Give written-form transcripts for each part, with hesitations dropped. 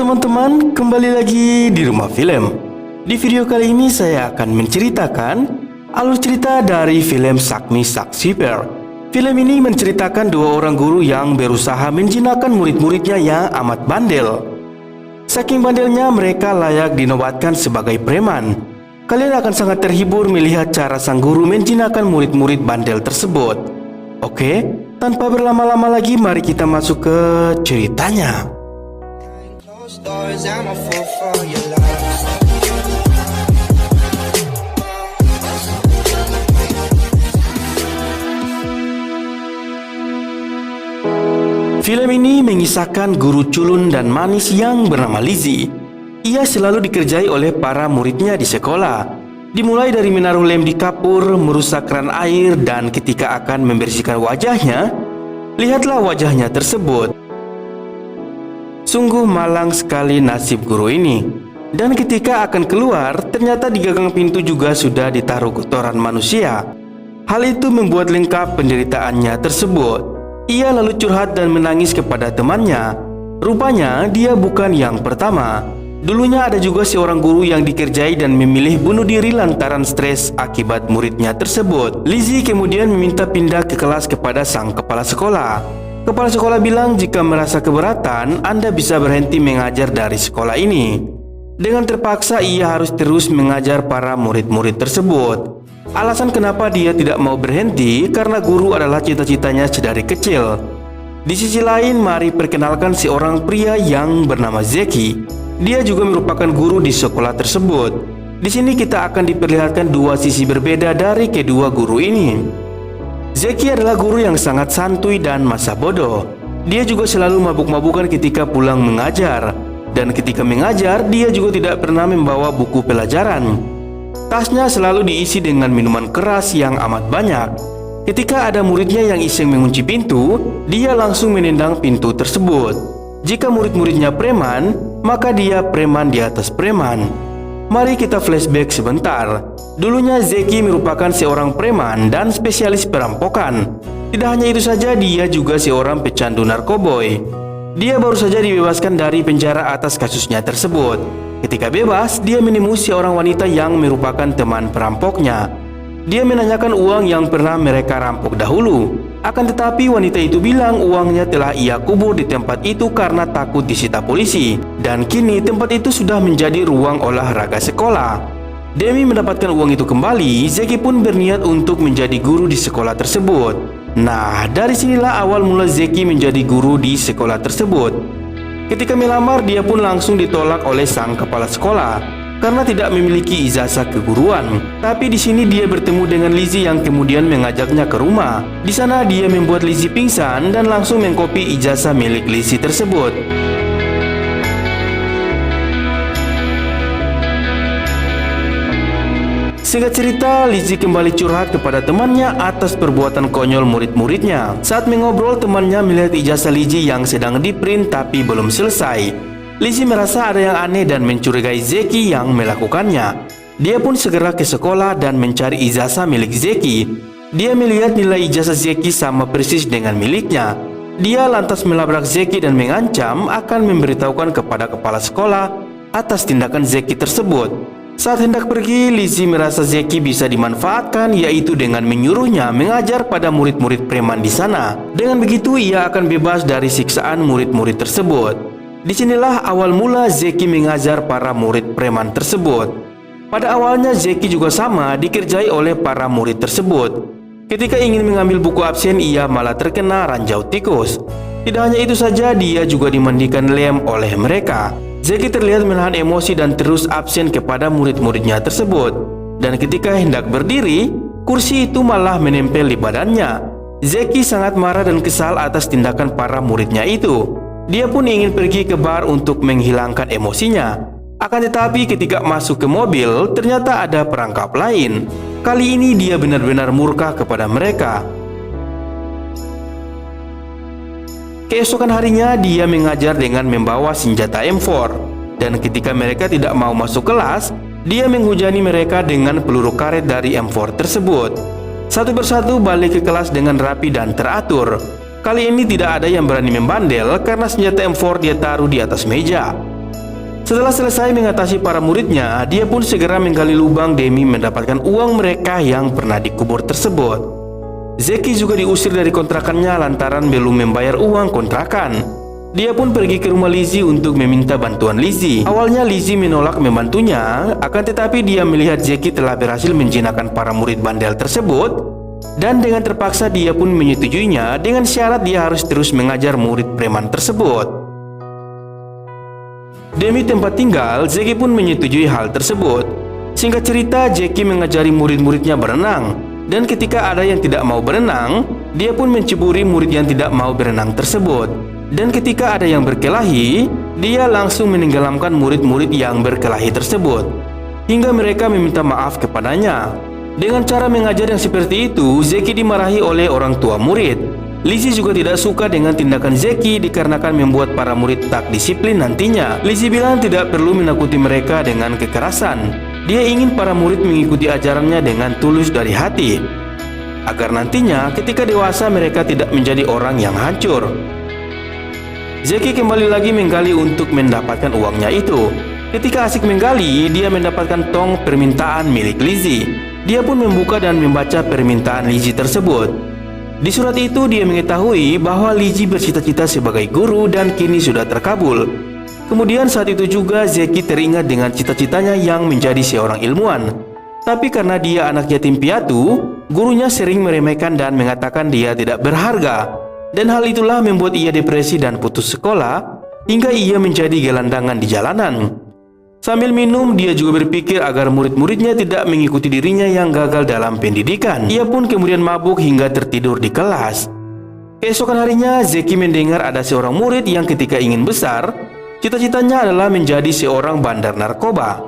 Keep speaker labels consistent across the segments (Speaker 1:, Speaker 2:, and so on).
Speaker 1: teman-teman, kembali lagi di Rumah Film. Di video kali ini saya akan menceritakan alur cerita dari film Sakmi Saksiper. Film ini menceritakan dua orang guru yang berusaha menjinakkan murid-muridnya yang amat bandel. Saking bandelnya mereka layak dinobatkan sebagai preman. Kalian akan sangat terhibur melihat cara sang guru menjinakkan murid-murid bandel tersebut. Oke, tanpa berlama-lama lagi mari kita masuk ke ceritanya. Film ini mengisahkan guru culun dan manis yang bernama Lizzie. Ia selalu dikerjai oleh para muridnya di sekolah. Dimulai dari menaruh lem di kapur, merusak keran air, dan ketika akan membersihkan wajahnya, lihatlah wajahnya tersebut. Sungguh malang sekali nasib guru ini. Dan ketika akan keluar, ternyata di gagang pintu juga sudah ditaruh kotoran manusia. Hal itu membuat lengkap penderitaannya tersebut. Ia lalu curhat dan menangis kepada temannya. Rupanya dia bukan yang pertama. Dulunya ada juga seorang guru yang dikerjai dan memilih bunuh diri lantaran stres akibat muridnya tersebut. Lizzie kemudian meminta pindah ke kelas kepada sang kepala sekolah. Kepala sekolah bilang jika merasa keberatan, Anda bisa berhenti mengajar dari sekolah ini. Dengan terpaksa ia harus terus mengajar para murid-murid tersebut. Alasan kenapa dia tidak mau berhenti karena guru adalah cita-citanya sedari kecil. Di sisi lain, mari perkenalkan seorang pria yang bernama Zeki. Dia juga merupakan guru di sekolah tersebut. Di sini kita akan diperlihatkan dua sisi berbeda dari kedua guru ini. Zeki adalah guru yang sangat santuy dan masa bodoh. Dia juga selalu mabuk-mabukan ketika pulang mengajar. Dan ketika mengajar, dia juga tidak pernah membawa buku pelajaran. Tasnya selalu diisi dengan minuman keras yang amat banyak. Ketika ada muridnya yang iseng mengunci pintu, dia langsung menendang pintu tersebut. Jika murid-muridnya preman, maka dia preman di atas preman. Mari kita flashback sebentar. Dulunya Zeki merupakan seorang preman dan spesialis perampokan. Tidak hanya itu saja, dia juga seorang pecandu narkoboy. Dia baru saja dibebaskan dari penjara atas kasusnya tersebut. Ketika bebas, dia menemui seorang wanita yang merupakan teman perampoknya. Dia menanyakan uang yang pernah mereka rampok dahulu. Akan tetapi wanita itu bilang uangnya telah ia kubur di tempat itu karena takut disita polisi. Dan kini tempat itu sudah menjadi ruang olahraga sekolah. Demi mendapatkan uang itu kembali, Zeki pun berniat untuk menjadi guru di sekolah tersebut. Nah, dari sinilah awal mula Zeki menjadi guru di sekolah tersebut. Ketika melamar, dia pun langsung ditolak oleh sang kepala sekolah karena tidak memiliki ijazah keguruan. Tapi di sini dia bertemu dengan Lizzie yang kemudian mengajaknya ke rumah. Di sana dia membuat Lizzie pingsan dan langsung mengkopi ijazah milik Lizzie tersebut. Singkat cerita, Lizzie kembali curhat kepada temannya atas perbuatan konyol murid-muridnya. Saat mengobrol, temannya melihat ijazah Lizzie yang sedang diprint tapi belum selesai. Lizzie merasa ada yang aneh dan mencurigai Zeki yang melakukannya. Dia pun segera ke sekolah dan mencari ijazah milik Zeki. Dia melihat nilai ijazah Zeki sama persis dengan miliknya. Dia lantas melabrak Zeki dan mengancam akan memberitahukan kepada kepala sekolah atas tindakan Zeki tersebut. Saat hendak pergi, Lizzie merasa Zeki bisa dimanfaatkan, yaitu dengan menyuruhnya mengajar pada murid-murid preman di sana. Dengan begitu, ia akan bebas dari siksaan murid-murid tersebut. Disinilah awal mula Zeki mengajar para murid preman tersebut. Pada awalnya, Zeki juga sama dikerjai oleh para murid tersebut. Ketika ingin mengambil buku absen, ia malah terkena ranjau tikus. Tidak hanya itu saja, dia juga dimandikan lem oleh mereka. Zeki terlihat menahan emosi dan terus absen kepada murid-muridnya tersebut. Dan ketika hendak berdiri, kursi itu malah menempel di badannya. Zeki sangat marah dan kesal atas tindakan para muridnya itu. Dia pun ingin pergi ke bar untuk menghilangkan emosinya. Akan tetapi ketika masuk ke mobil, ternyata ada perangkap lain. Kali ini dia benar-benar murka kepada mereka. Keesokan harinya dia mengajar dengan membawa senjata M4. Dan ketika mereka tidak mau masuk kelas, dia menghujani mereka dengan peluru karet dari M4 tersebut. Satu persatu balik ke kelas dengan rapi dan teratur. Kali ini tidak ada yang berani membandel karena senjata M4 dia taruh di atas meja. Setelah selesai mengatasi para muridnya, dia pun segera menggali lubang demi mendapatkan uang mereka yang pernah dikubur tersebut. Zeki juga diusir dari kontrakannya lantaran belum membayar uang kontrakan. Dia pun pergi ke rumah Lizzie untuk meminta bantuan Lizzie. Awalnya Lizzie menolak membantunya, akan tetapi dia melihat Zeki telah berhasil menjinakkan para murid bandel tersebut, dan dengan terpaksa dia pun menyetujuinya dengan syarat dia harus terus mengajar murid preman tersebut. Demi tempat tinggal, Zeki pun menyetujui hal tersebut. Singkat cerita, Zeki mengajari murid-muridnya berenang, dan ketika ada yang tidak mau berenang, dia pun menceburi murid yang tidak mau berenang tersebut. Dan ketika ada yang berkelahi, dia langsung menenggelamkan murid-murid yang berkelahi tersebut, hingga mereka meminta maaf kepadanya. Dengan cara mengajar yang seperti itu, Zeki dimarahi oleh orang tua murid. Lizzie juga tidak suka dengan tindakan Zeki dikarenakan membuat para murid tak disiplin nantinya. Lizzie bilang tidak perlu menakuti mereka dengan kekerasan. Dia ingin para murid mengikuti ajarannya dengan tulus dari hati, agar nantinya ketika dewasa mereka tidak menjadi orang yang hancur. Zeki kembali lagi menggali untuk mendapatkan uangnya itu. Ketika asik menggali, dia mendapatkan tong permintaan milik Lizzie. Dia pun membuka dan membaca permintaan Lizzie tersebut. Di surat itu dia mengetahui bahwa Lizzie bercita-cita sebagai guru dan kini sudah terkabul. Kemudian saat itu juga Zeki teringat dengan cita-citanya yang menjadi seorang ilmuwan. Tapi karena dia anak yatim piatu, gurunya sering meremehkan dan mengatakan dia tidak berharga. Dan hal itulah membuat ia depresi dan putus sekolah, hingga ia menjadi gelandangan di jalanan. Sambil minum, dia juga berpikir agar murid-muridnya tidak mengikuti dirinya yang gagal dalam pendidikan. Ia pun kemudian mabuk hingga tertidur di kelas. Keesokan harinya, Zeki mendengar ada seorang murid yang ketika ingin besar, cita-citanya adalah menjadi seorang bandar narkoba.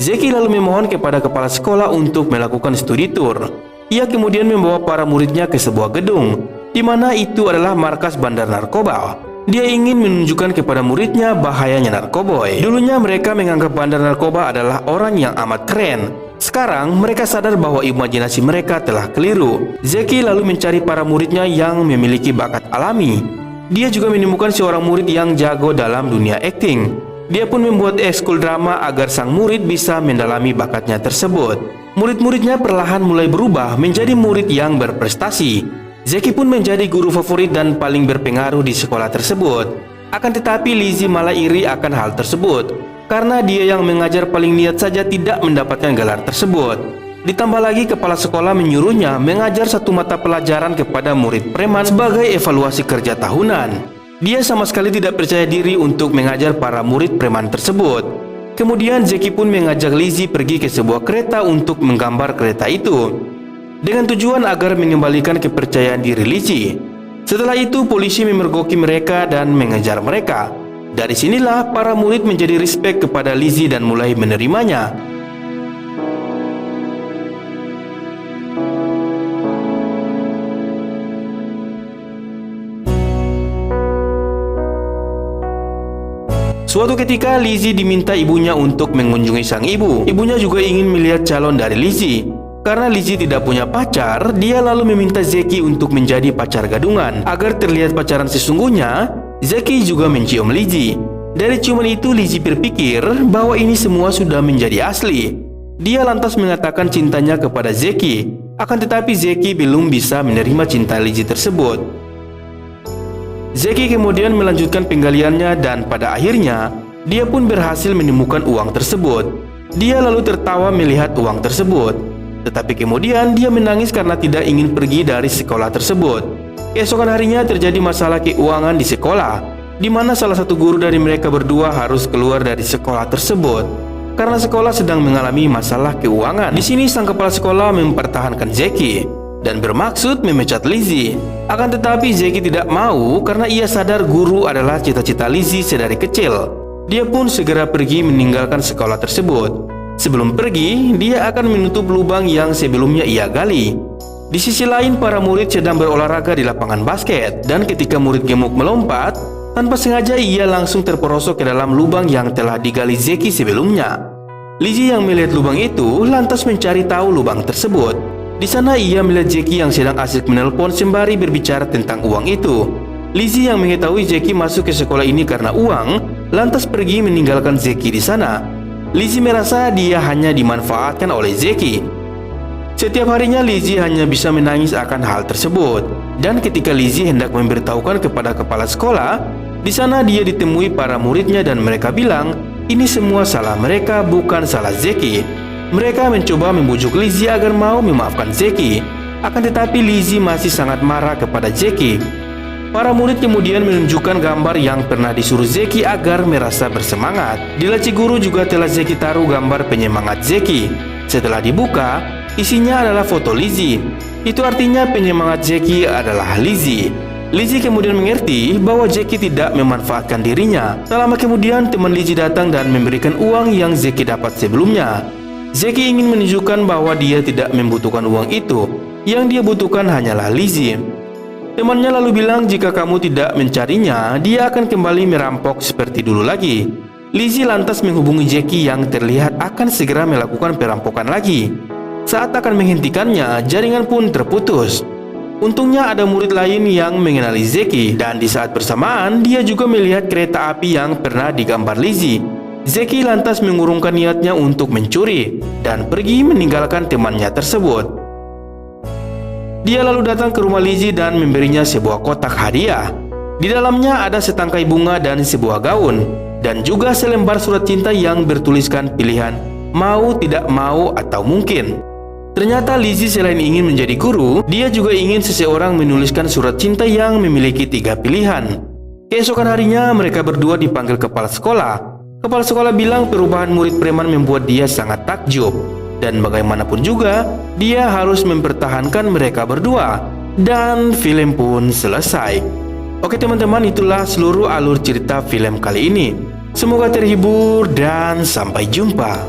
Speaker 1: Zeki lalu memohon kepada kepala sekolah untuk melakukan studi tour. Ia kemudian membawa para muridnya ke sebuah gedung, di mana itu adalah markas bandar narkoba. Dia ingin menunjukkan kepada muridnya bahayanya narkoboy. Dulunya mereka menganggap bandar narkoba adalah orang yang amat keren. Sekarang mereka sadar bahwa imajinasi mereka telah keliru. Zeki lalu mencari para muridnya yang memiliki bakat alami. Dia juga menemukan seorang murid yang jago dalam dunia akting. Dia pun membuat ekskul drama agar sang murid bisa mendalami bakatnya tersebut. Murid-muridnya perlahan mulai berubah menjadi murid yang berprestasi. Zeki pun menjadi guru favorit dan paling berpengaruh di sekolah tersebut. Akan tetapi Lizzie malah iri akan hal tersebut, karena dia yang mengajar paling niat saja tidak mendapatkan gelar tersebut. Ditambah lagi kepala sekolah menyuruhnya mengajar satu mata pelajaran kepada murid preman sebagai evaluasi kerja tahunan. Dia sama sekali tidak percaya diri untuk mengajar para murid preman tersebut. Kemudian Zeki pun mengajak Lizzie pergi ke sebuah kereta untuk menggambar kereta itu, dengan tujuan agar mengembalikan kepercayaan diri Lizzie. Setelah itu polisi memergoki mereka dan mengejar mereka. Dari sinilah para murid menjadi respek kepada Lizzie dan mulai menerimanya. Suatu ketika Lizzie diminta ibunya untuk mengunjungi sang ibu. Ibunya juga ingin melihat calon dari Lizzie. Karena Lizzie tidak punya pacar, dia lalu meminta Zeki untuk menjadi pacar gadungan. Agar terlihat pacaran sesungguhnya, Zeki juga mencium Lizzie. Dari ciuman itu Lizzie berpikir bahwa ini semua sudah menjadi asli. Dia lantas mengatakan cintanya kepada Zeki. Akan tetapi Zeki belum bisa menerima cinta Lizzie tersebut. Zeki kemudian melanjutkan penggaliannya dan pada akhirnya dia pun berhasil menemukan uang tersebut. Dia lalu tertawa melihat uang tersebut. Tetapi kemudian dia menangis karena tidak ingin pergi dari sekolah tersebut. Keesokan harinya terjadi masalah keuangan di sekolah, di mana salah satu guru dari mereka berdua harus keluar dari sekolah tersebut karena sekolah sedang mengalami masalah keuangan. Di sini sang kepala sekolah mempertahankan Zeki dan bermaksud memecat Lizzie. Akan tetapi Zeki tidak mau karena ia sadar guru adalah cita-cita Lizzie sedari kecil. Dia pun segera pergi meninggalkan sekolah tersebut. Sebelum pergi, dia akan menutup lubang yang sebelumnya ia gali. Di sisi lain, para murid sedang berolahraga di lapangan basket, dan ketika murid gemuk melompat, tanpa sengaja ia langsung terperosok ke dalam lubang yang telah digali Zeki sebelumnya. Lizzie yang melihat lubang itu lantas mencari tahu lubang tersebut. Di sana ia melihat Zeki yang sedang asik menelpon sembari berbicara tentang uang itu. Lizzie yang mengetahui Zeki masuk ke sekolah ini karena uang, lantas pergi meninggalkan Zeki di sana. Lizzie merasa dia hanya dimanfaatkan oleh Zeki. Setiap harinya Lizzie hanya bisa menangis akan hal tersebut. Dan ketika Lizzie hendak memberitahukan kepada kepala sekolah, di sana dia ditemui para muridnya dan mereka bilang, ini semua salah mereka, bukan salah Zeki. Mereka mencoba membujuk Lizzie agar mau memaafkan Zeki. Akan tetapi Lizzie masih sangat marah kepada Zeki. Para murid kemudian menunjukkan gambar yang pernah disuruh Zeki agar merasa bersemangat. Di laci guru juga telah Zeki taruh gambar penyemangat Zeki. Setelah dibuka, isinya adalah foto Lizzie. Itu artinya penyemangat Zeki adalah Lizzie. Lizzie kemudian mengerti bahwa Zeki tidak memanfaatkan dirinya. Tak lama kemudian teman Lizzie datang dan memberikan uang yang Zeki dapat sebelumnya. Zeki ingin menunjukkan bahwa dia tidak membutuhkan uang itu. Yang dia butuhkan hanyalah Lizzie. Temannya lalu bilang jika kamu tidak mencarinya, dia akan kembali merampok seperti dulu lagi. Lizzie lantas menghubungi Zeki yang terlihat akan segera melakukan perampokan lagi. Saat akan menghentikannya, jaringan pun terputus. Untungnya ada murid lain yang mengenali Zeki, dan di saat bersamaan dia juga melihat kereta api yang pernah digambar Lizzie. Zeki lantas mengurungkan niatnya untuk mencuri dan pergi meninggalkan temannya tersebut. Dia lalu datang ke rumah Lizzie dan memberinya sebuah kotak hadiah. Di dalamnya ada setangkai bunga dan sebuah gaun, dan juga selembar surat cinta yang bertuliskan pilihan mau, tidak mau, atau mungkin. Ternyata Lizzie selain ingin menjadi guru, dia juga ingin seseorang menuliskan surat cinta yang memiliki 3 pilihan. Keesokan harinya mereka berdua dipanggil kepala sekolah. Kepala sekolah bilang perubahan murid preman membuat dia sangat takjub. Dan bagaimanapun juga, dia harus mempertahankan mereka berdua. Dan film pun selesai. Oke teman-teman, itulah seluruh alur cerita film kali ini. Semoga terhibur dan sampai jumpa.